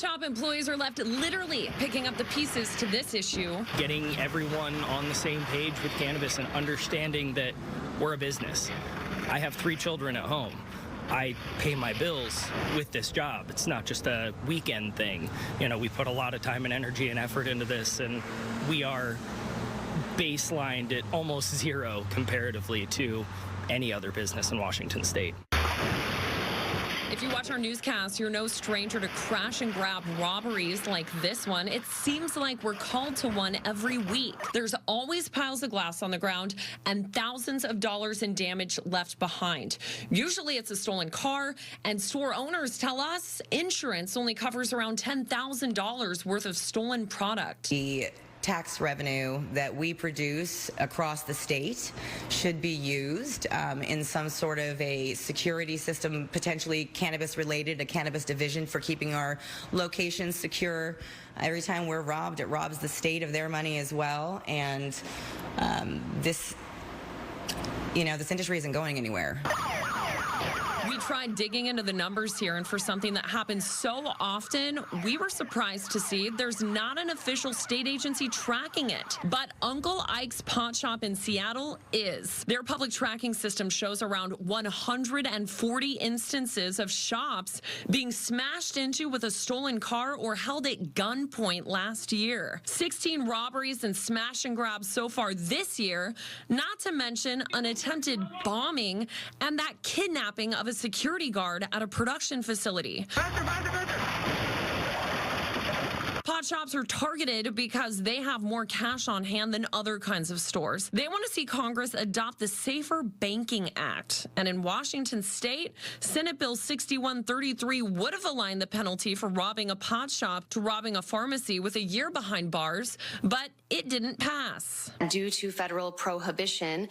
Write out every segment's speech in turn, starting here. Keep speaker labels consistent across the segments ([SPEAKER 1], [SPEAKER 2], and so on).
[SPEAKER 1] shop employees are left literally picking up the pieces to this issue.
[SPEAKER 2] Getting everyone on the same page with cannabis and understanding that we're a business. I have 3 children at home. I pay my bills with this job. It's not just a weekend thing. You know, we put a lot of time and energy and effort into this, and we are baselined at almost zero comparatively to any other business in Washington state.
[SPEAKER 1] If you watch our newscast, you're no stranger to crash and grab robberies like this one. It seems like we're called to one every week. There's always piles of glass on the ground and thousands of dollars in damage left behind. Usually it's a stolen car, and store owners tell us insurance only covers around $10,000 worth of stolen product.
[SPEAKER 3] The tax revenue that we produce across the state should be used in some sort of a security system, potentially cannabis related, a cannabis division for keeping our locations secure. Every time we're robbed, it robs the state of their money as well. And this industry isn't going anywhere.
[SPEAKER 1] We tried digging into the numbers here, and for something that happens so often, we were surprised to see there's not an official state agency tracking it. But Uncle Ike's Pot Shop in Seattle is. Their public tracking system shows around 140 instances of shops being smashed into with a stolen car or held at gunpoint last year. 16 robberies and smash and grabs so far this year, not to mention an attempted bombing and that kidnapping of a security guard at a production facility. Pot shops are targeted because they have more cash on hand than other kinds of stores. They want to see Congress adopt the Safer Banking Act. And in Washington state, Senate Bill 6133 would have aligned the penalty for robbing a pot shop to robbing a pharmacy with a year behind bars, but it didn't pass.
[SPEAKER 4] Due to federal prohibition,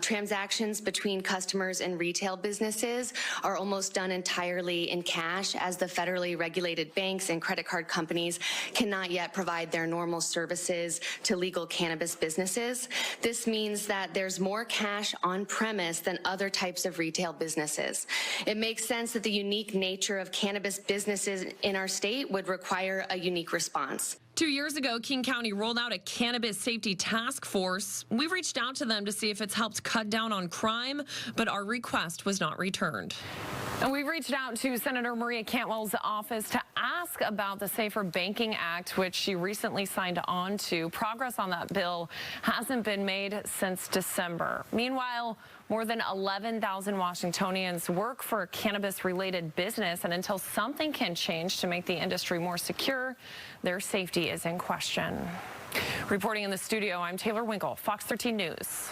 [SPEAKER 4] transactions between customers and retail businesses are almost done entirely in cash, as the federally regulated banks and credit card companies cannot yet provide their normal services to legal cannabis businesses. This means that there's more cash on premise than other types of retail businesses. It makes sense that the unique nature of cannabis businesses in our state would require a unique response.
[SPEAKER 1] 2 years ago, King County rolled out a cannabis safety task force. We reached out to them to see if it's helped cut down on crime, but our request was not returned. And we reached out to Senator Maria Cantwell's office to ask about the Safer Banking Act, which she recently signed on to. Progress on that bill hasn't been made since December. Meanwhile, more than 11,000 Washingtonians work for a cannabis-related business, and until something can change to make the industry more secure, their safety is in question. Reporting in the studio, I'm Taylor Winkle, Fox 13 News.